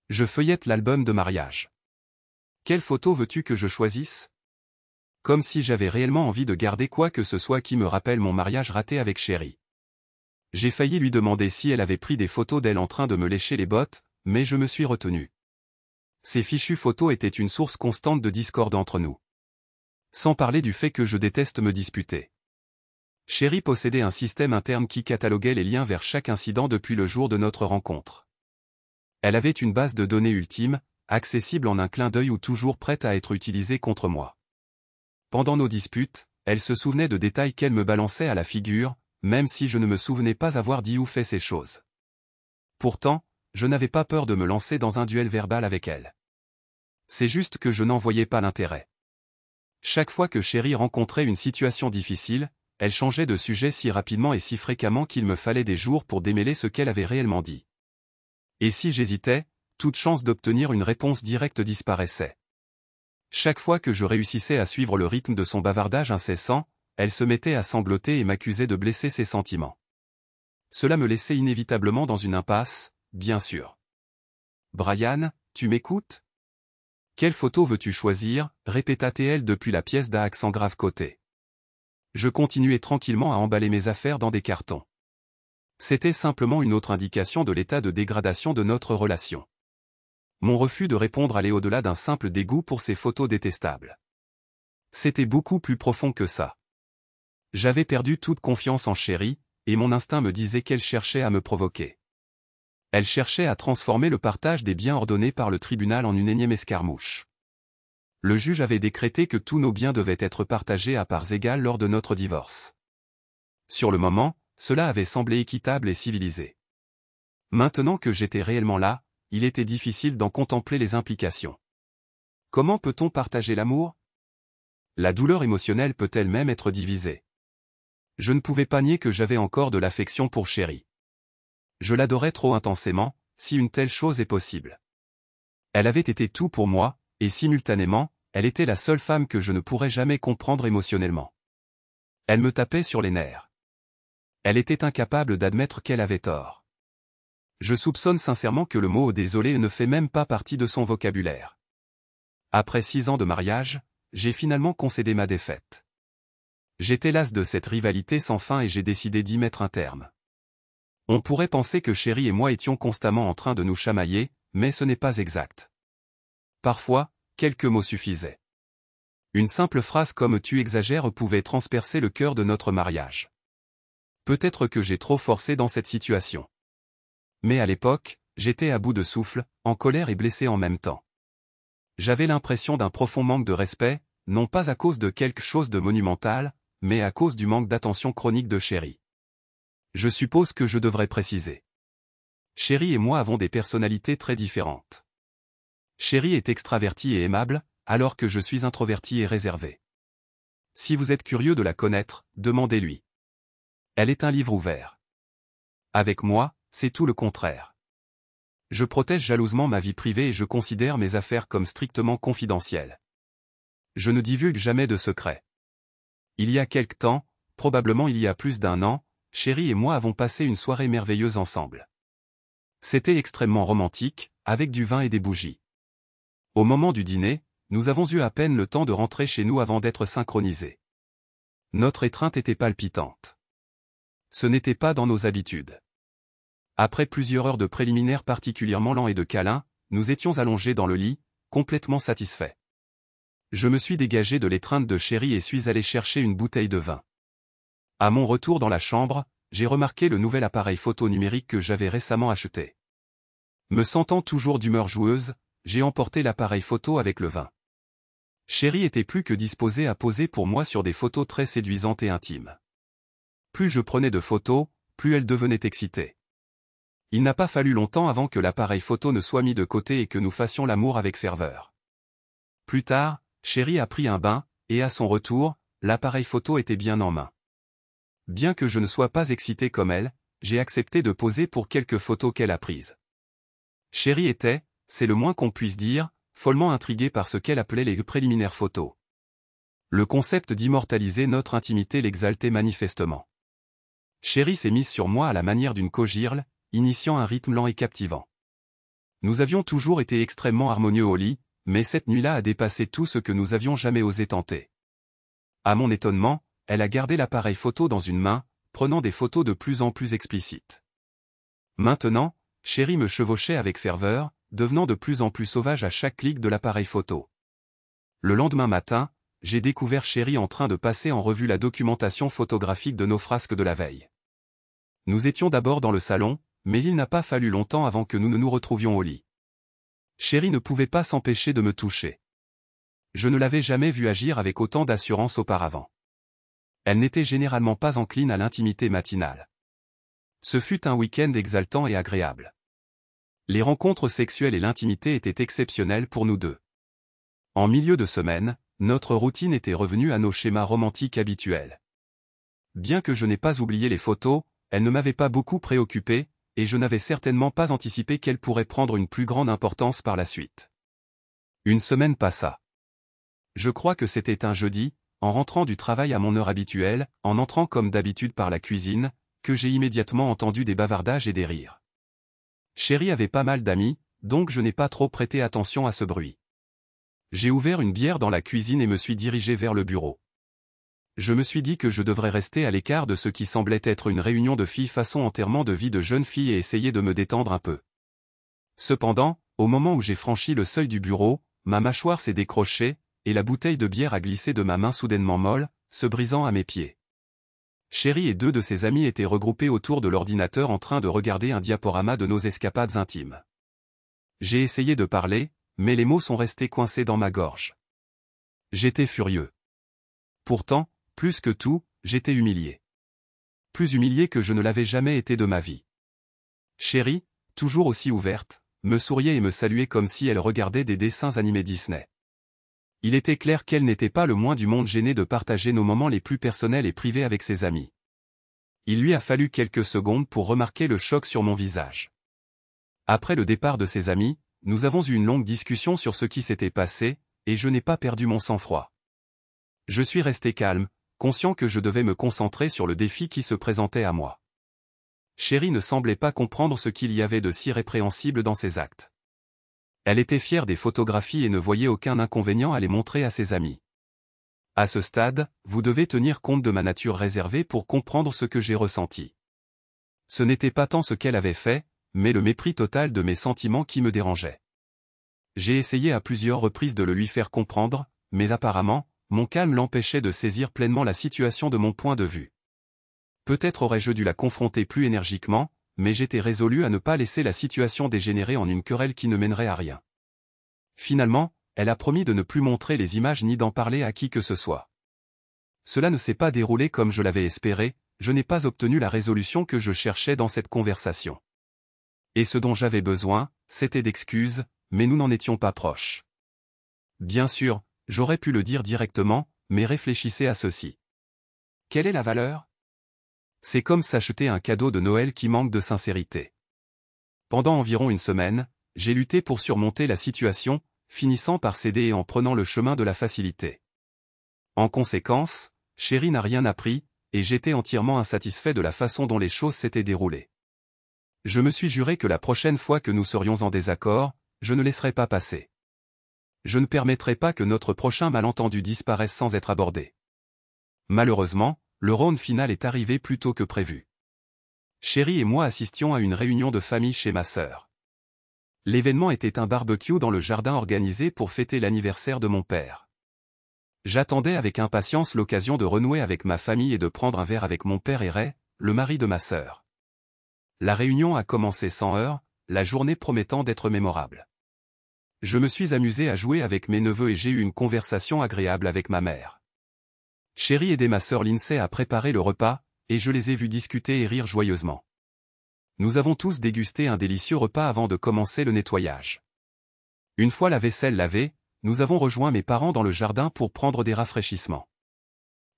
Je feuillette l'album de mariage. Quelle photo veux-tu que je choisisse? Comme si j'avais réellement envie de garder quoi que ce soit qui me rappelle mon mariage raté avec Chérie. J'ai failli lui demander si elle avait pris des photos d'elle en train de me lécher les bottes, mais je me suis retenu. Ces fichues photos étaient une source constante de discorde entre nous. Sans parler du fait que je déteste me disputer. Chérie possédait un système interne qui cataloguait les liens vers chaque incident depuis le jour de notre rencontre. Elle avait une base de données ultime, accessible en un clin d'œil ou toujours prête à être utilisée contre moi. Pendant nos disputes, elle se souvenait de détails qu'elle me balançait à la figure, même si je ne me souvenais pas avoir dit ou fait ces choses. Pourtant, je n'avais pas peur de me lancer dans un duel verbal avec elle. C'est juste que je n'en voyais pas l'intérêt. Chaque fois que Chérie rencontrait une situation difficile, elle changeait de sujet si rapidement et si fréquemment qu'il me fallait des jours pour démêler ce qu'elle avait réellement dit. Et si j'hésitais, toute chance d'obtenir une réponse directe disparaissait. Chaque fois que je réussissais à suivre le rythme de son bavardage incessant, elle se mettait à sangloter et m'accusait de blesser ses sentiments. Cela me laissait inévitablement dans une impasse, bien sûr. « Brian, tu m'écoutes? Quelle photo veux-tu choisir ?» répéta-t-elle depuis la pièce d'un accent grave côté. Je continuais tranquillement à emballer mes affaires dans des cartons. C'était simplement une autre indication de l'état de dégradation de notre relation. Mon refus de répondre allait au-delà d'un simple dégoût pour ces photos détestables. C'était beaucoup plus profond que ça. J'avais perdu toute confiance en Chérie, et mon instinct me disait qu'elle cherchait à me provoquer. Elle cherchait à transformer le partage des biens ordonnés par le tribunal en une énième escarmouche. Le juge avait décrété que tous nos biens devaient être partagés à parts égales lors de notre divorce. Sur le moment, cela avait semblé équitable et civilisé. Maintenant que j'étais réellement là, il était difficile d'en contempler les implications. Comment peut-on partager l'amour? La douleur émotionnelle peut-elle même être divisée? Je ne pouvais pas nier que j'avais encore de l'affection pour Chérie. Je l'adorais trop intensément, si une telle chose est possible. Elle avait été tout pour moi, et simultanément, elle était la seule femme que je ne pourrais jamais comprendre émotionnellement. Elle me tapait sur les nerfs. Elle était incapable d'admettre qu'elle avait tort. Je soupçonne sincèrement que le mot « désolé » ne fait même pas partie de son vocabulaire. Après 6 ans de mariage, j'ai finalement concédé ma défaite. J'étais las de cette rivalité sans fin et j'ai décidé d'y mettre un terme. On pourrait penser que Chérie et moi étions constamment en train de nous chamailler, mais ce n'est pas exact. Parfois, quelques mots suffisaient. Une simple phrase comme « tu exagères » pouvait transpercer le cœur de notre mariage. Peut-être que j'ai trop forcé dans cette situation. Mais à l'époque, j'étais à bout de souffle, en colère et blessé en même temps. J'avais l'impression d'un profond manque de respect, non pas à cause de quelque chose de monumental, mais à cause du manque d'attention chronique de Chérie. Je suppose que je devrais préciser. Chérie et moi avons des personnalités très différentes. Chérie est extravertie et aimable, alors que je suis introverti et réservé. Si vous êtes curieux de la connaître, demandez-lui. Elle est un livre ouvert. Avec moi, c'est tout le contraire. Je protège jalousement ma vie privée et je considère mes affaires comme strictement confidentielles. Je ne divulgue jamais de secrets. Il y a quelque temps, probablement il y a plus d'1 an, Chérie et moi avons passé une soirée merveilleuse ensemble. C'était extrêmement romantique, avec du vin et des bougies. Au moment du dîner, nous avons eu à peine le temps de rentrer chez nous avant d'être synchronisés. Notre étreinte était palpitante. Ce n'était pas dans nos habitudes. Après plusieurs heures de préliminaires particulièrement lents et de câlins, nous étions allongés dans le lit, complètement satisfaits. Je me suis dégagé de l'étreinte de Chérie et suis allé chercher une bouteille de vin. À mon retour dans la chambre, j'ai remarqué le nouvel appareil photo numérique que j'avais récemment acheté. Me sentant toujours d'humeur joueuse, j'ai emporté l'appareil photo avec le vin. Chérie était plus que disposée à poser pour moi sur des photos très séduisantes et intimes. Plus je prenais de photos, plus elle devenait excitée. Il n'a pas fallu longtemps avant que l'appareil photo ne soit mis de côté et que nous fassions l'amour avec ferveur. Plus tard, Chérie a pris un bain, et à son retour, l'appareil photo était bien en main. Bien que je ne sois pas excité comme elle, j'ai accepté de poser pour quelques photos qu'elle a prises. Chérie était, c'est le moins qu'on puisse dire, follement intriguée par ce qu'elle appelait les préliminaires photos. Le concept d'immortaliser notre intimité l'exaltait manifestement. Chérie s'est mise sur moi à la manière d'une cogirle, initiant un rythme lent et captivant. Nous avions toujours été extrêmement harmonieux au lit, mais cette nuit-là a dépassé tout ce que nous avions jamais osé tenter. À mon étonnement, elle a gardé l'appareil photo dans une main, prenant des photos de plus en plus explicites. Maintenant, Chérie me chevauchait avec ferveur, devenant de plus en plus sauvage à chaque clic de l'appareil photo. Le lendemain matin, j'ai découvert Chérie en train de passer en revue la documentation photographique de nos frasques de la veille. Nous étions d'abord dans le salon, mais il n'a pas fallu longtemps avant que nous ne nous retrouvions au lit. Chérie ne pouvait pas s'empêcher de me toucher. Je ne l'avais jamais vue agir avec autant d'assurance auparavant. Elle n'était généralement pas encline à l'intimité matinale. Ce fut un week-end exaltant et agréable. Les rencontres sexuelles et l'intimité étaient exceptionnelles pour nous deux. En milieu de semaine, notre routine était revenue à nos schémas romantiques habituels. Bien que je n'ai pas oublié les photos, elles ne m'avaient pas beaucoup préoccupé, et je n'avais certainement pas anticipé qu'elles pourraient prendre une plus grande importance par la suite. Une semaine passa. Je crois que c'était un jeudi, en rentrant du travail à mon heure habituelle, en entrant comme d'habitude par la cuisine, que j'ai immédiatement entendu des bavardages et des rires. Chérie avait pas mal d'amis, donc je n'ai pas trop prêté attention à ce bruit. J'ai ouvert une bière dans la cuisine et me suis dirigé vers le bureau. Je me suis dit que je devrais rester à l'écart de ce qui semblait être une réunion de filles façon enterrement de vie de jeune fille et essayer de me détendre un peu. Cependant, au moment où j'ai franchi le seuil du bureau, ma mâchoire s'est décrochée, et la bouteille de bière a glissé de ma main soudainement molle, se brisant à mes pieds. Chérie et deux de ses amis étaient regroupés autour de l'ordinateur en train de regarder un diaporama de nos escapades intimes. J'ai essayé de parler, mais les mots sont restés coincés dans ma gorge. J'étais furieux. Pourtant, plus que tout, j'étais humilié. Plus humilié que je ne l'avais jamais été de ma vie. Chérie, toujours aussi ouverte, me souriait et me saluait comme si elle regardait des dessins animés Disney. Il était clair qu'elle n'était pas le moins du monde gênée de partager nos moments les plus personnels et privés avec ses amis. Il lui a fallu quelques secondes pour remarquer le choc sur mon visage. Après le départ de ses amis, nous avons eu une longue discussion sur ce qui s'était passé, et je n'ai pas perdu mon sang-froid. Je suis resté calme, conscient que je devais me concentrer sur le défi qui se présentait à moi. Chérie ne semblait pas comprendre ce qu'il y avait de si répréhensible dans ses actes. Elle était fière des photographies et ne voyait aucun inconvénient à les montrer à ses amis. À ce stade, vous devez tenir compte de ma nature réservée pour comprendre ce que j'ai ressenti. Ce n'était pas tant ce qu'elle avait fait, mais le mépris total de mes sentiments qui me dérangeait. J'ai essayé à plusieurs reprises de le lui faire comprendre, mais apparemment, mon calme l'empêchait de saisir pleinement la situation de mon point de vue. Peut-être aurais-je dû la confronter plus énergiquement, mais j'étais résolu à ne pas laisser la situation dégénérer en une querelle qui ne mènerait à rien. Finalement, elle a promis de ne plus montrer les images ni d'en parler à qui que ce soit. Cela ne s'est pas déroulé comme je l'avais espéré, je n'ai pas obtenu la résolution que je cherchais dans cette conversation. Et ce dont j'avais besoin, c'était d'excuses, mais nous n'en étions pas proches. Bien sûr, j'aurais pu le dire directement, mais réfléchissez à ceci. Quelle est la valeur? C'est comme s'acheter un cadeau de Noël qui manque de sincérité. Pendant environ une semaine, j'ai lutté pour surmonter la situation, finissant par céder et en prenant le chemin de la facilité. En conséquence, Chérie n'a rien appris, et j'étais entièrement insatisfait de la façon dont les choses s'étaient déroulées. Je me suis juré que la prochaine fois que nous serions en désaccord, je ne laisserais pas passer. Je ne permettrai pas que notre prochain malentendu disparaisse sans être abordé. Malheureusement, le round final est arrivé plus tôt que prévu. Chérie et moi assistions à une réunion de famille chez ma sœur. L'événement était un barbecue dans le jardin organisé pour fêter l'anniversaire de mon père. J'attendais avec impatience l'occasion de renouer avec ma famille et de prendre un verre avec mon père et Ray, le mari de ma sœur. La réunion a commencé sans heurts, la journée promettant d'être mémorable. Je me suis amusé à jouer avec mes neveux et j'ai eu une conversation agréable avec ma mère. Chérie aidait ma sœur Lindsay à préparer le repas, et je les ai vus discuter et rire joyeusement. Nous avons tous dégusté un délicieux repas avant de commencer le nettoyage. Une fois la vaisselle lavée, nous avons rejoint mes parents dans le jardin pour prendre des rafraîchissements.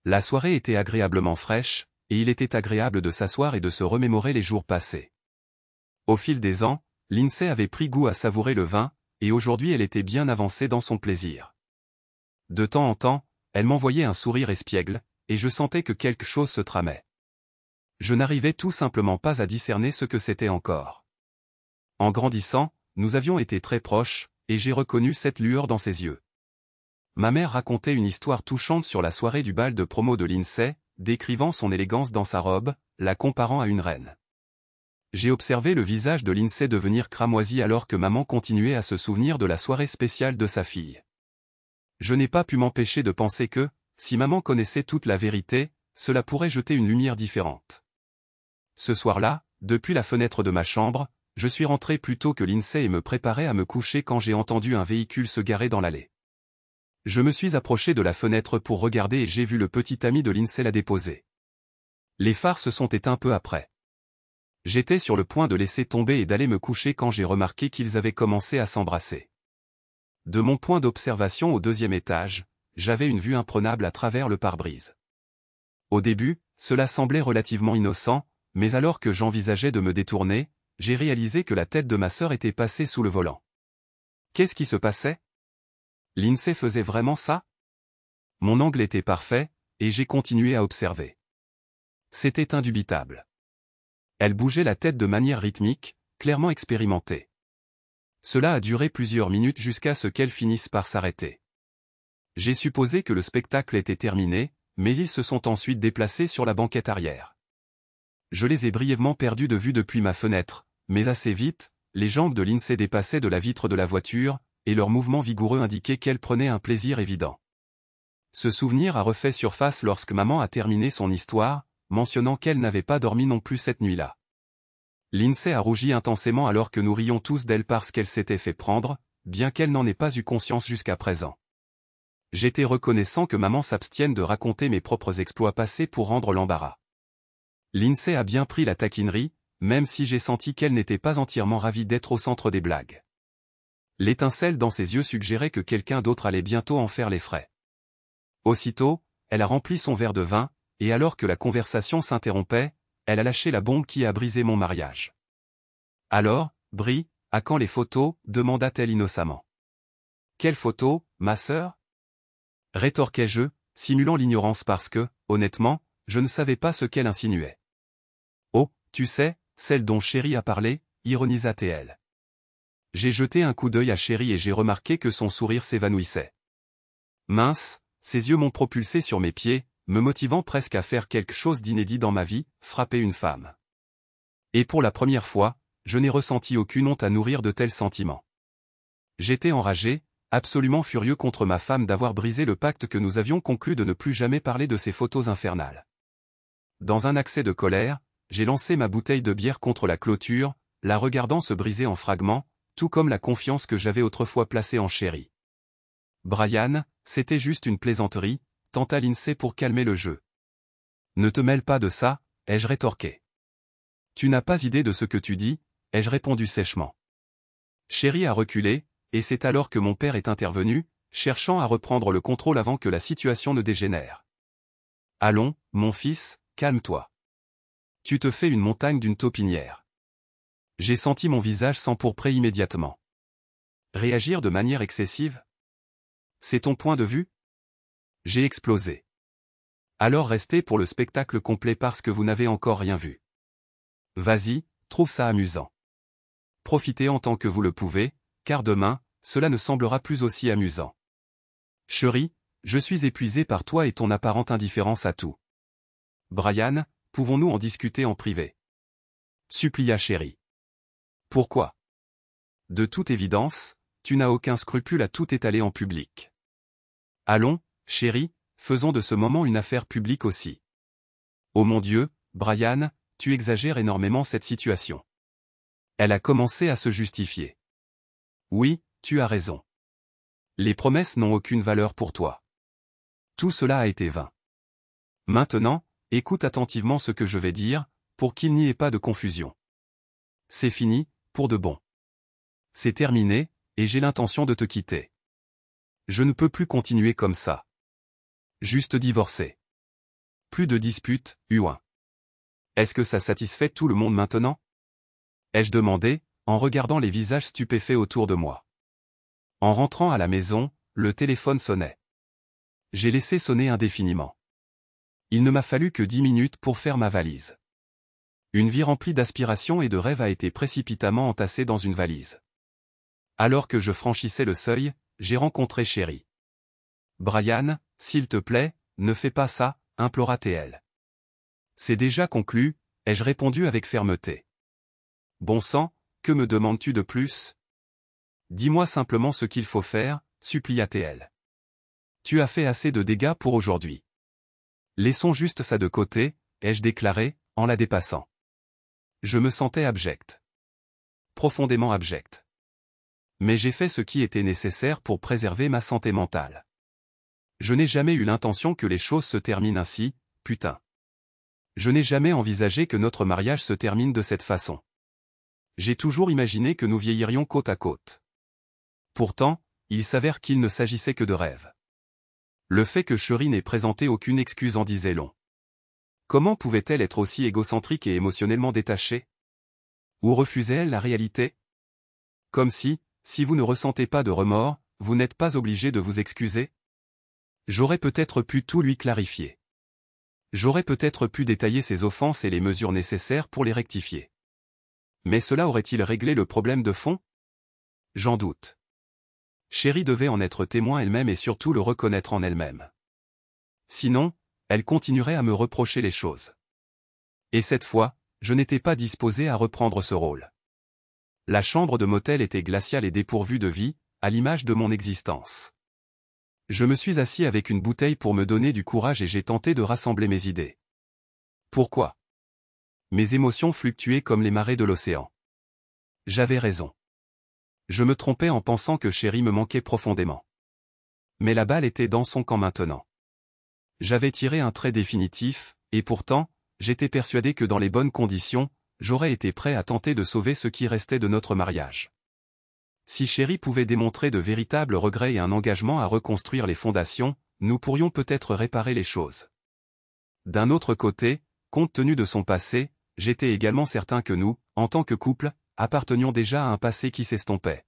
La soirée était agréablement fraîche, et il était agréable de s'asseoir et de se remémorer les jours passés. Au fil des ans, Lindsay avait pris goût à savourer le vin, et aujourd'hui elle était bien avancée dans son plaisir. De temps en temps, elle m'envoyait un sourire espiègle, et je sentais que quelque chose se tramait. Je n'arrivais tout simplement pas à discerner ce que c'était encore. En grandissant, nous avions été très proches, et j'ai reconnu cette lueur dans ses yeux. Ma mère racontait une histoire touchante sur la soirée du bal de promo de l'INSEE, décrivant son élégance dans sa robe, la comparant à une reine. J'ai observé le visage de l'INSEE devenir cramoisi alors que maman continuait à se souvenir de la soirée spéciale de sa fille. Je n'ai pas pu m'empêcher de penser que, si maman connaissait toute la vérité, cela pourrait jeter une lumière différente. Ce soir-là, depuis la fenêtre de ma chambre, je suis rentré plus tôt que l'INSEE et me préparais à me coucher quand j'ai entendu un véhicule se garer dans l'allée. Je me suis approché de la fenêtre pour regarder et j'ai vu le petit ami de l'INSEE la déposer. Les phares se sont éteints peu après. J'étais sur le point de laisser tomber et d'aller me coucher quand j'ai remarqué qu'ils avaient commencé à s'embrasser. De mon point d'observation au 2e étage, j'avais une vue imprenable à travers le pare-brise. Au début, cela semblait relativement innocent, mais alors que j'envisageais de me détourner, j'ai réalisé que la tête de ma sœur était passée sous le volant. Qu'est-ce qui se passait? L'INSEE faisait vraiment ça? Mon angle était parfait, et j'ai continué à observer. C'était indubitable. Elle bougeait la tête de manière rythmique, clairement expérimentée. Cela a duré plusieurs minutes jusqu'à ce qu'elle finisse par s'arrêter. J'ai supposé que le spectacle était terminé, mais ils se sont ensuite déplacés sur la banquette arrière. Je les ai brièvement perdus de vue depuis ma fenêtre, mais assez vite, les jambes de l'INSEE dépassaient de la vitre de la voiture, et leurs mouvements vigoureux indiquaient qu'elle prenait un plaisir évident. Ce souvenir a refait surface lorsque maman a terminé son histoire, mentionnant qu'elle n'avait pas dormi non plus cette nuit-là. L'INSEE a rougi intensément alors que nous rions tous d'elle parce qu'elle s'était fait prendre, bien qu'elle n'en ait pas eu conscience jusqu'à présent. J'étais reconnaissant que maman s'abstienne de raconter mes propres exploits passés pour rendre l'embarras. L'INSEE a bien pris la taquinerie, même si j'ai senti qu'elle n'était pas entièrement ravie d'être au centre des blagues. L'étincelle dans ses yeux suggérait que quelqu'un d'autre allait bientôt en faire les frais. Aussitôt, elle a rempli son verre de vin, et alors que la conversation s'interrompait, elle a lâché la bombe qui a brisé mon mariage. Alors, Brie, à quand les photos, demanda-t-elle innocemment. Quelles photos, ma sœur? Rétorquai-je, simulant l'ignorance parce que, honnêtement, je ne savais pas ce qu'elle insinuait. Oh, tu sais, celle dont Chérie a parlé, ironisa-t-elle. J'ai jeté un coup d'œil à Chérie et j'ai remarqué que son sourire s'évanouissait. Mince, ses yeux m'ont propulsé sur mes pieds, me motivant presque à faire quelque chose d'inédit dans ma vie, frapper une femme. Et pour la première fois, je n'ai ressenti aucune honte à nourrir de tels sentiments. J'étais enragé, absolument furieux contre ma femme d'avoir brisé le pacte que nous avions conclu de ne plus jamais parler de ces photos infernales. Dans un accès de colère, j'ai lancé ma bouteille de bière contre la clôture, la regardant se briser en fragments, tout comme la confiance que j'avais autrefois placée en Chérie. Brian, c'était juste une plaisanterie, tenta l'INSEE pour calmer le jeu. Ne te mêle pas de ça, ai-je rétorqué. Tu n'as pas idée de ce que tu dis, ai-je répondu sèchement. Chérie a reculé, et c'est alors que mon père est intervenu, cherchant à reprendre le contrôle avant que la situation ne dégénère. Allons, mon fils, calme-toi. Tu te fais une montagne d'une taupinière. J'ai senti mon visage s'empourprer immédiatement. Réagir de manière excessive? C'est ton point de vue? J'ai explosé. Alors restez pour le spectacle complet parce que vous n'avez encore rien vu. Vas-y, trouve ça amusant. Profitez en tant que vous le pouvez, car demain, cela ne semblera plus aussi amusant. Chérie, je suis épuisé par toi et ton apparente indifférence à tout. Brian, pouvons-nous en discuter en privé? Supplia Chérie. Pourquoi? De toute évidence, tu n'as aucun scrupule à tout étaler en public. Allons, chérie, faisons de ce moment une affaire publique aussi. Oh mon Dieu, Brian, tu exagères énormément cette situation. Elle a commencé à se justifier. Oui, tu as raison. Les promesses n'ont aucune valeur pour toi. Tout cela a été vain. Maintenant, écoute attentivement ce que je vais dire, pour qu'il n'y ait pas de confusion. C'est fini, pour de bon. C'est terminé, et j'ai l'intention de te quitter. Je ne peux plus continuer comme ça. Juste divorcer. Plus de disputes, Huin. Est-ce que ça satisfait tout le monde maintenant? Ai-je demandé, en regardant les visages stupéfaits autour de moi. En rentrant à la maison, le téléphone sonnait. J'ai laissé sonner indéfiniment. Il ne m'a fallu que 10 minutes pour faire ma valise. Une vie remplie d'aspirations et de rêves a été précipitamment entassée dans une valise. Alors que je franchissais le seuil, j'ai rencontré Chérie. Brian, s'il te plaît, ne fais pas ça, implora TL. C'est déjà conclu, ai-je répondu avec fermeté. Bon sang, que me demandes-tu de plus? Dis-moi simplement ce qu'il faut faire, supplia TL. Tu as fait assez de dégâts pour aujourd'hui. Laissons juste ça de côté, ai-je déclaré, en la dépassant. Je me sentais abject. Profondément abject. Mais j'ai fait ce qui était nécessaire pour préserver ma santé mentale. Je n'ai jamais eu l'intention que les choses se terminent ainsi, putain. Je n'ai jamais envisagé que notre mariage se termine de cette façon. J'ai toujours imaginé que nous vieillirions côte à côte. Pourtant, il s'avère qu'il ne s'agissait que de rêves. Le fait que Chérie n'ait présenté aucune excuse en disait long. Comment pouvait-elle être aussi égocentrique et émotionnellement détachée? Ou refusait-elle la réalité? Comme si vous ne ressentez pas de remords, vous n'êtes pas obligé de vous excuser? J'aurais peut-être pu tout lui clarifier. J'aurais peut-être pu détailler ses offenses et les mesures nécessaires pour les rectifier. Mais cela aurait-il réglé le problème de fond? J'en doute. Chérie devait en être témoin elle-même et surtout le reconnaître en elle-même. Sinon, elle continuerait à me reprocher les choses. Et cette fois, je n'étais pas disposé à reprendre ce rôle. La chambre de motel était glaciale et dépourvue de vie, à l'image de mon existence. Je me suis assis avec une bouteille pour me donner du courage et j'ai tenté de rassembler mes idées. Pourquoi? Mes émotions fluctuaient comme les marées de l'océan. J'avais raison. Je me trompais en pensant que Chérie me manquait profondément. Mais la balle était dans son camp maintenant. J'avais tiré un trait définitif, et pourtant, j'étais persuadé que dans les bonnes conditions, j'aurais été prêt à tenter de sauver ce qui restait de notre mariage. Si Chérie pouvait démontrer de véritables regrets et un engagement à reconstruire les fondations, nous pourrions peut-être réparer les choses. D'un autre côté, compte tenu de son passé, j'étais également certain que nous, en tant que couple, appartenions déjà à un passé qui s'estompait.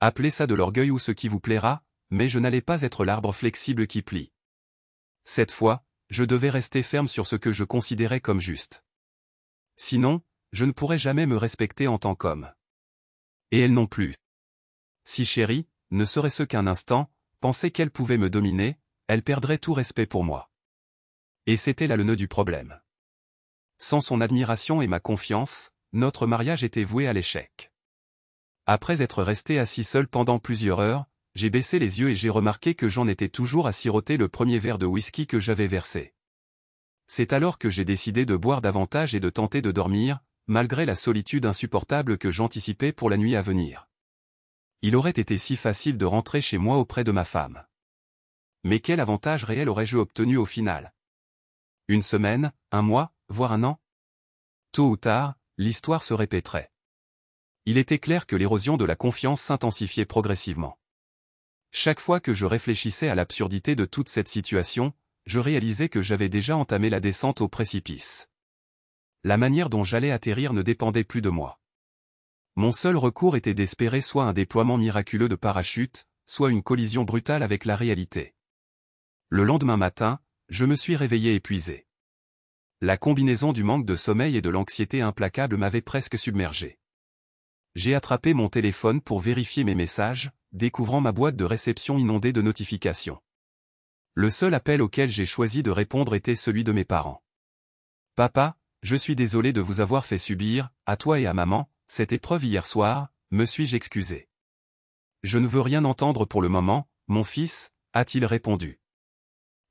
Appelez ça de l'orgueil ou ce qui vous plaira, mais je n'allais pas être l'arbre flexible qui plie. Cette fois, je devais rester ferme sur ce que je considérais comme juste. Sinon, je ne pourrais jamais me respecter en tant qu'homme. Et elle non plus. Si Chérie, ne serait-ce qu'un instant, pensait qu'elle pouvait me dominer, elle perdrait tout respect pour moi. Et c'était là le nœud du problème. Sans son admiration et ma confiance, notre mariage était voué à l'échec. Après être resté assis seul pendant plusieurs heures, j'ai baissé les yeux et j'ai remarqué que j'en étais toujours à siroter le premier verre de whisky que j'avais versé. C'est alors que j'ai décidé de boire davantage et de tenter de dormir, malgré la solitude insupportable que j'anticipais pour la nuit à venir. Il aurait été si facile de rentrer chez moi auprès de ma femme. Mais quel avantage réel aurais-je obtenu au final? Une semaine, un mois, voire un an? Tôt ou tard, l'histoire se répéterait. Il était clair que l'érosion de la confiance s'intensifiait progressivement. Chaque fois que je réfléchissais à l'absurdité de toute cette situation, je réalisais que j'avais déjà entamé la descente au précipice. La manière dont j'allais atterrir ne dépendait plus de moi. Mon seul recours était d'espérer soit un déploiement miraculeux de parachute, soit une collision brutale avec la réalité. Le lendemain matin, je me suis réveillé épuisé. La combinaison du manque de sommeil et de l'anxiété implacable m'avait presque submergé. J'ai attrapé mon téléphone pour vérifier mes messages, découvrant ma boîte de réception inondée de notifications. Le seul appel auquel j'ai choisi de répondre était celui de mes parents. « Papa, je suis désolé de vous avoir fait subir, à toi et à maman, cette épreuve hier soir, me suis-je excusé. Je ne veux rien entendre pour le moment, mon fils, a-t-il répondu.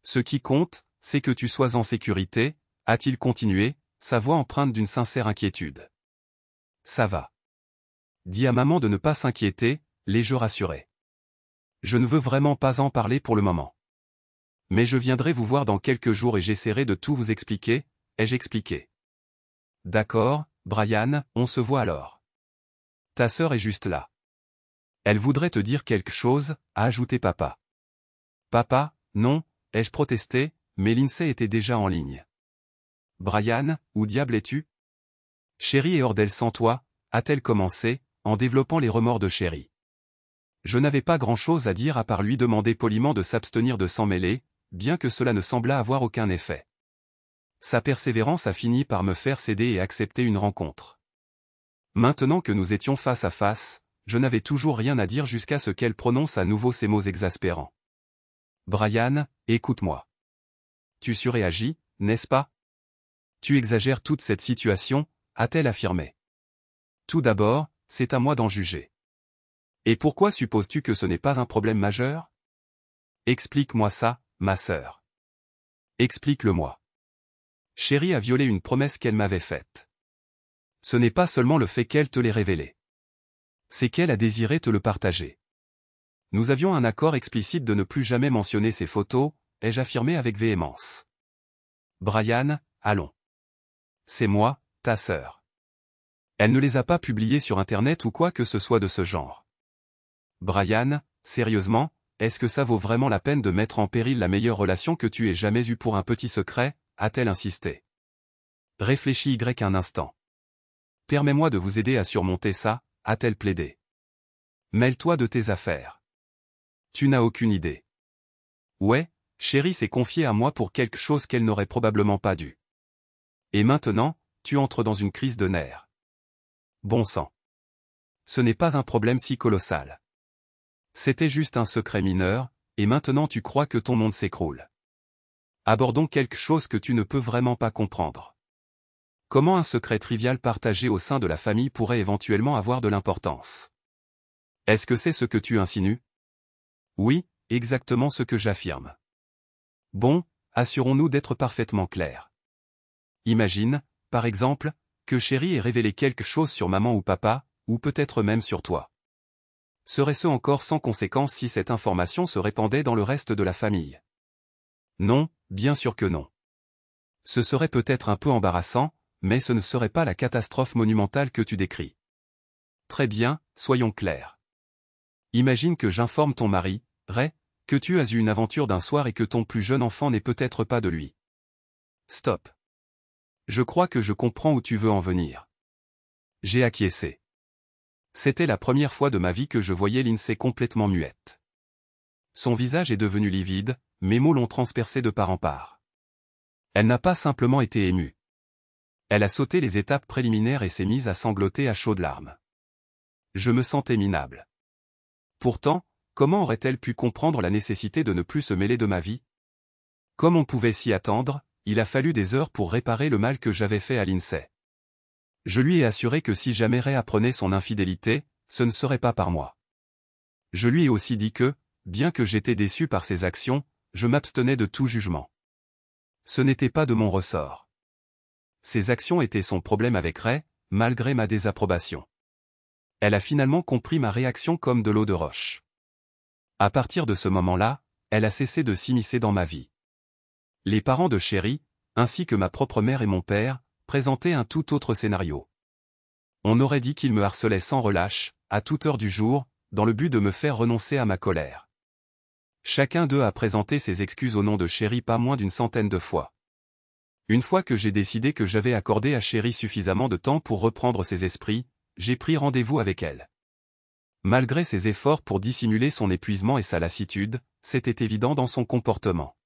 Ce qui compte, c'est que tu sois en sécurité, a-t-il continué, sa voix empreinte d'une sincère inquiétude. Ça va. Dis à maman de ne pas s'inquiéter, l'ai-je rassuré. Je ne veux vraiment pas en parler pour le moment. Mais je viendrai vous voir dans quelques jours et j'essaierai de tout vous expliquer, ai-je expliqué. D'accord, Brian, on se voit alors. Ta sœur est juste là. Elle voudrait te dire quelque chose, a ajouté papa. Papa, non, ai-je protesté, mais Lindsay était déjà en ligne. Brian, où diable es-tu? Chérie est hors d'elle sans toi, a-t-elle commencé, en développant les remords de Chérie. Je n'avais pas grand-chose à dire à part lui demander poliment de s'abstenir de s'en mêler, bien que cela ne semblât avoir aucun effet. Sa persévérance a fini par me faire céder et accepter une rencontre. Maintenant que nous étions face à face, je n'avais toujours rien à dire jusqu'à ce qu'elle prononce à nouveau ces mots exaspérants. Brian, écoute-moi. Tu surréagis, n'est-ce pas? Tu exagères toute cette situation, a-t-elle affirmé. Tout d'abord, c'est à moi d'en juger. Et pourquoi supposes-tu que ce n'est pas un problème majeur? Explique-moi ça, ma sœur. Explique-le-moi. Chérie a violé une promesse qu'elle m'avait faite. Ce n'est pas seulement le fait qu'elle te l'ait révélé. C'est qu'elle a désiré te le partager. Nous avions un accord explicite de ne plus jamais mentionner ces photos, ai-je affirmé avec véhémence. Brian, allons. C'est moi, ta sœur. Elle ne les a pas publiées sur Internet ou quoi que ce soit de ce genre. Brian, sérieusement, est-ce que ça vaut vraiment la peine de mettre en péril la meilleure relation que tu aies jamais eue pour un petit secret, a-t-elle insisté. Réfléchis un instant. Permets-moi de vous aider à surmonter ça, a-t-elle plaidé. Mêle-toi de tes affaires. Tu n'as aucune idée. Ouais, chérie s'est confiée à moi pour quelque chose qu'elle n'aurait probablement pas dû. Et maintenant, tu entres dans une crise de nerfs. Bon sang. Ce n'est pas un problème si colossal. C'était juste un secret mineur, et maintenant tu crois que ton monde s'écroule. Abordons quelque chose que tu ne peux vraiment pas comprendre. Comment un secret trivial partagé au sein de la famille pourrait éventuellement avoir de l'importance? Est-ce que c'est ce que tu insinues? Oui, exactement ce que j'affirme. Bon, assurons-nous d'être parfaitement clairs. Imagine, par exemple, que chérie ait révélé quelque chose sur maman ou papa, ou peut-être même sur toi. Serait-ce encore sans conséquence si cette information se répandait dans le reste de la famille? Non, bien sûr que non. Ce serait peut-être un peu embarrassant, mais ce ne serait pas la catastrophe monumentale que tu décris. Très bien, soyons clairs. Imagine que j'informe ton mari, Ray, que tu as eu une aventure d'un soir et que ton plus jeune enfant n'est peut-être pas de lui. Stop. Je crois que je comprends où tu veux en venir. J'ai acquiescé. C'était la première fois de ma vie que je voyais Lindsay complètement muette. Son visage est devenu livide, mes mots l'ont transpercé de part en part. Elle n'a pas simplement été émue. Elle a sauté les étapes préliminaires et s'est mise à sangloter à chaudes larmes. Je me sentais minable. Pourtant, comment aurait-elle pu comprendre la nécessité de ne plus se mêler de ma vie? Comme on pouvait s'y attendre, il a fallu des heures pour réparer le mal que j'avais fait à Lindsay. Je lui ai assuré que si jamais Ray apprenait son infidélité, ce ne serait pas par moi. Je lui ai aussi dit que, bien que j'étais déçu par ses actions, je m'abstenais de tout jugement. Ce n'était pas de mon ressort. Ses actions étaient son problème avec Ray, malgré ma désapprobation. Elle a finalement compris ma réaction comme de l'eau de roche. À partir de ce moment-là, elle a cessé de s'immiscer dans ma vie. Les parents de chérie, ainsi que ma propre mère et mon père, présentaient un tout autre scénario. On aurait dit qu'ils me harcelaient sans relâche, à toute heure du jour, dans le but de me faire renoncer à ma colère. Chacun d'eux a présenté ses excuses au nom de chérie pas moins d'une centaine de fois. Une fois que j'ai décidé que j'avais accordé à chérie suffisamment de temps pour reprendre ses esprits, j'ai pris rendez-vous avec elle. Malgré ses efforts pour dissimuler son épuisement et sa lassitude, c'était évident dans son comportement.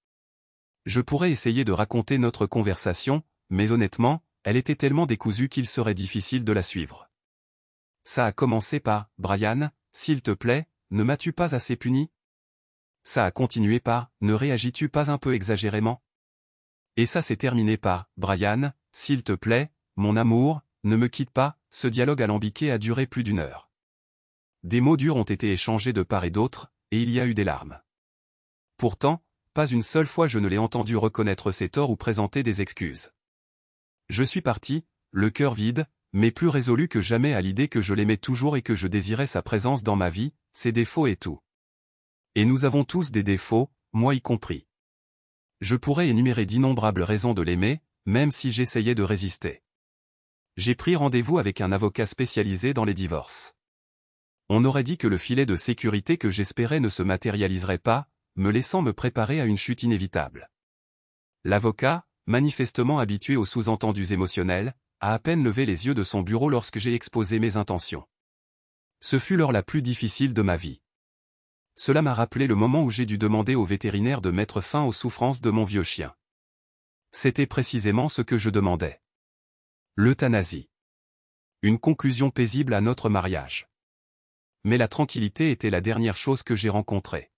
Je pourrais essayer de raconter notre conversation, mais honnêtement, elle était tellement décousue qu'il serait difficile de la suivre. Ça a commencé par « Brian, s'il te plaît, ne m'as-tu pas assez puni ?» Ça a continué par « Ne réagis-tu pas un peu exagérément ?» Et ça s'est terminé par « Brian, s'il te plaît, mon amour, ne me quitte pas », ce dialogue alambiqué a duré plus d'1 heure. Des mots durs ont été échangés de part et d'autre, et il y a eu des larmes. Pourtant, pas une seule fois je ne l'ai entendu reconnaître ses torts ou présenter des excuses. Je suis parti, le cœur vide, mais plus résolu que jamais à l'idée que je l'aimais toujours et que je désirais sa présence dans ma vie, ses défauts et tout. Et nous avons tous des défauts, moi y compris. Je pourrais énumérer d'innombrables raisons de l'aimer, même si j'essayais de résister. J'ai pris rendez-vous avec un avocat spécialisé dans les divorces. On aurait dit que le filet de sécurité que j'espérais ne se matérialiserait pas, me laissant me préparer à une chute inévitable. L'avocat, manifestement habitué aux sous-entendus émotionnels, a à peine levé les yeux de son bureau lorsque j'ai exposé mes intentions. Ce fut l'heure la plus difficile de ma vie. Cela m'a rappelé le moment où j'ai dû demander au vétérinaire de mettre fin aux souffrances de mon vieux chien. C'était précisément ce que je demandais. L'euthanasie. Une conclusion paisible à notre mariage. Mais la tranquillité était la dernière chose que j'ai rencontrée.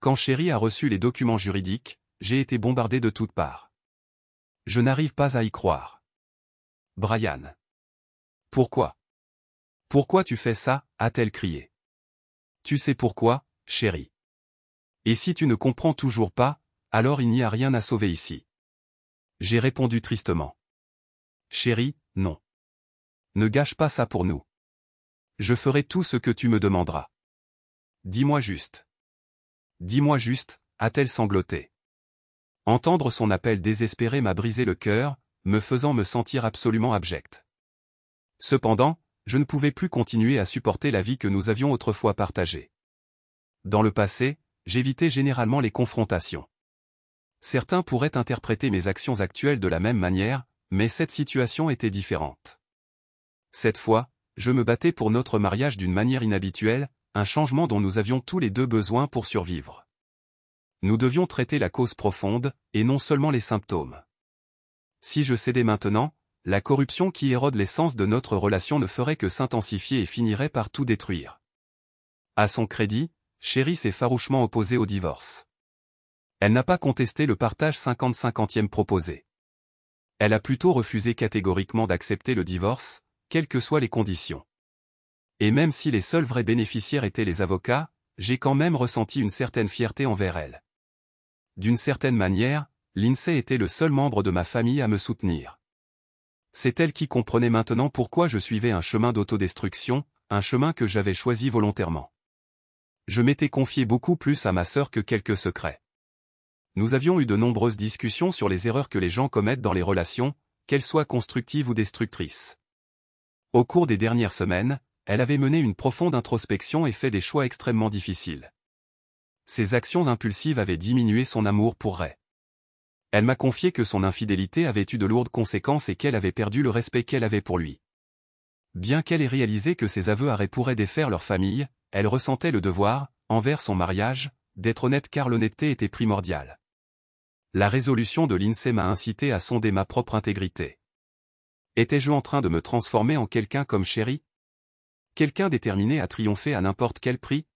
Quand Chérie a reçu les documents juridiques, j'ai été bombardé de toutes parts. Je n'arrive pas à y croire. Brian. Pourquoi? Pourquoi tu fais ça? A-t-elle crié. Tu sais pourquoi, chérie. Et si tu ne comprends toujours pas, alors il n'y a rien à sauver ici. J'ai répondu tristement. Chérie, non. Ne gâche pas ça pour nous. Je ferai tout ce que tu me demanderas. Dis-moi juste. Dis-moi juste, a-t-elle sangloté. Entendre son appel désespéré m'a brisé le cœur, me faisant me sentir absolument abject. Cependant, je ne pouvais plus continuer à supporter la vie que nous avions autrefois partagée. Dans le passé, j'évitais généralement les confrontations. Certains pourraient interpréter mes actions actuelles de la même manière, mais cette situation était différente. Cette fois, je me battais pour notre mariage d'une manière inhabituelle, un changement dont nous avions tous les deux besoin pour survivre. Nous devions traiter la cause profonde, et non seulement les symptômes. Si je cédais maintenant, la corruption qui érode l'essence de notre relation ne ferait que s'intensifier et finirait par tout détruire. À son crédit, Chérie s'est farouchement opposée au divorce. Elle n'a pas contesté le partage 50-50e proposé. Elle a plutôt refusé catégoriquement d'accepter le divorce, quelles que soient les conditions. Et même si les seuls vrais bénéficiaires étaient les avocats, j'ai quand même ressenti une certaine fierté envers elle. D'une certaine manière, Lindsay était le seul membre de ma famille à me soutenir. C'est elle qui comprenait maintenant pourquoi je suivais un chemin d'autodestruction, un chemin que j'avais choisi volontairement. Je m'étais confié beaucoup plus à ma sœur que quelques secrets. Nous avions eu de nombreuses discussions sur les erreurs que les gens commettent dans les relations, qu'elles soient constructives ou destructrices. Au cours des dernières semaines, elle avait mené une profonde introspection et fait des choix extrêmement difficiles. Ses actions impulsives avaient diminué son amour pour Ray. Elle m'a confié que son infidélité avait eu de lourdes conséquences et qu'elle avait perdu le respect qu'elle avait pour lui. Bien qu'elle ait réalisé que ses aveux à Ray pourraient défaire leur famille, elle ressentait le devoir, envers son mariage, d'être honnête car l'honnêteté était primordiale. La résolution de Lindsay m'a incité à sonder ma propre intégrité. Étais-je en train de me transformer en quelqu'un comme Chérie? Quelqu'un déterminé à triompher à n'importe quel prix?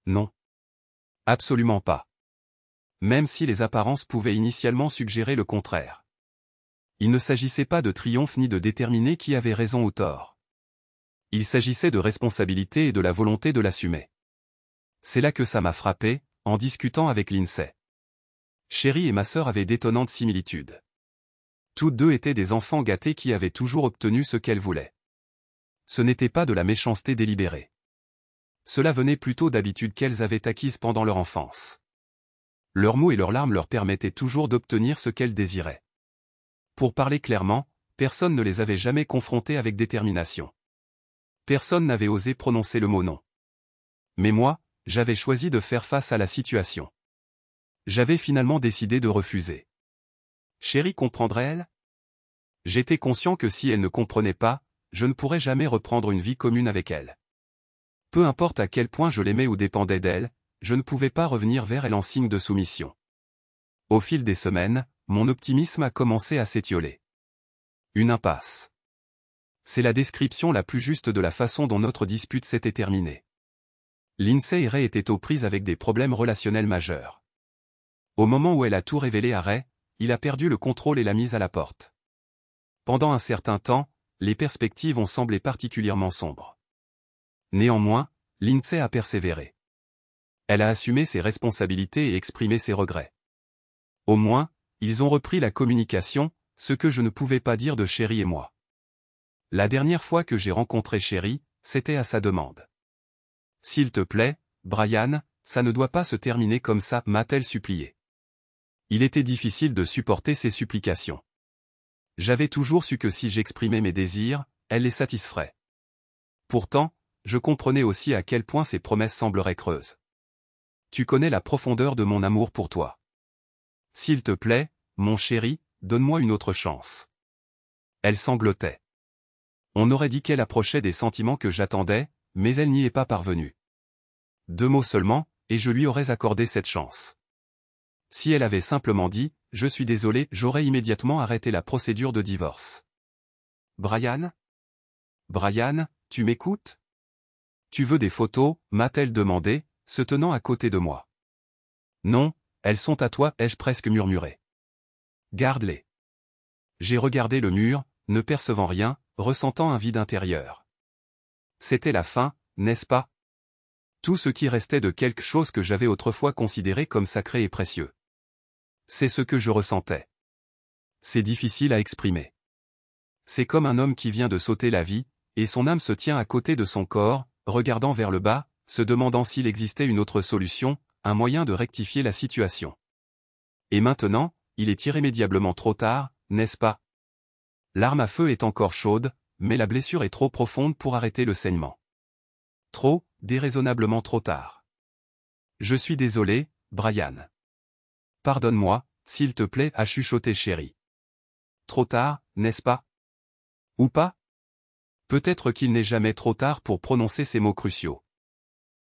Non. Absolument pas. Même si les apparences pouvaient initialement suggérer le contraire. Il ne s'agissait pas de triomphe ni de déterminer qui avait raison ou tort. Il s'agissait de responsabilité et de la volonté de l'assumer. C'est là que ça m'a frappé, en discutant avec Lindsay. Chérie et ma sœur avaient d'étonnantes similitudes. Toutes deux étaient des enfants gâtés qui avaient toujours obtenu ce qu'elles voulaient. Ce n'était pas de la méchanceté délibérée. Cela venait plutôt d'habitudes qu'elles avaient acquises pendant leur enfance. Leurs mots et leurs larmes leur permettaient toujours d'obtenir ce qu'elles désiraient. Pour parler clairement, personne ne les avait jamais confrontées avec détermination. Personne n'avait osé prononcer le mot non. Mais moi, j'avais choisi de faire face à la situation. J'avais finalement décidé de refuser. Chérie comprendrait-elle? J'étais conscient que si elle ne comprenait pas, je ne pourrais jamais reprendre une vie commune avec elle. Peu importe à quel point je l'aimais ou dépendais d'elle, je ne pouvais pas revenir vers elle en signe de soumission. Au fil des semaines, mon optimisme a commencé à s'étioler. Une impasse. C'est la description la plus juste de la façon dont notre dispute s'était terminée. Lindsay et Ray étaient aux prises avec des problèmes relationnels majeurs. Au moment où elle a tout révélé à Ray, il a perdu le contrôle et l'a mise à la porte. Pendant un certain temps, les perspectives ont semblé particulièrement sombres. Néanmoins, Lindsay a persévéré. Elle a assumé ses responsabilités et exprimé ses regrets. Au moins, ils ont repris la communication, ce que je ne pouvais pas dire de Chérie et moi. La dernière fois que j'ai rencontré Chérie, c'était à sa demande. S'il te plaît, Brian, ça ne doit pas se terminer comme ça, m'a-t-elle supplié. Il était difficile de supporter ses supplications. J'avais toujours su que si j'exprimais mes désirs, elle les satisferait. Pourtant, je comprenais aussi à quel point ses promesses sembleraient creuses. Tu connais la profondeur de mon amour pour toi. S'il te plaît, mon chéri, donne-moi une autre chance. Elle sanglotait. On aurait dit qu'elle approchait des sentiments que j'attendais, mais elle n'y est pas parvenue. 2 mots seulement, et je lui aurais accordé cette chance. Si elle avait simplement dit « Je suis désolé », j'aurais immédiatement arrêté la procédure de divorce. Brian ? Brian, tu m'écoutes ? Tu veux des photos, m'a-t-elle demandé, se tenant à côté de moi. Non, elles sont à toi, ai-je presque murmuré. Garde-les. J'ai regardé le mur, ne percevant rien, ressentant un vide intérieur. C'était la fin, n'est-ce pas? Tout ce qui restait de quelque chose que j'avais autrefois considéré comme sacré et précieux. C'est ce que je ressentais. C'est difficile à exprimer. C'est comme un homme qui vient de sauter la vie, et son âme se tient à côté de son corps, regardant vers le bas, se demandant s'il existait une autre solution, un moyen de rectifier la situation. Et maintenant, il est irrémédiablement trop tard, n'est-ce pas? L'arme à feu est encore chaude, mais la blessure est trop profonde pour arrêter le saignement. Trop, déraisonnablement trop tard. Je suis désolé, Brian. Pardonne-moi, s'il te plaît, a chuchoté Chérie. Trop tard, n'est-ce pas? Ou pas? Peut-être qu'il n'est jamais trop tard pour prononcer ces mots cruciaux.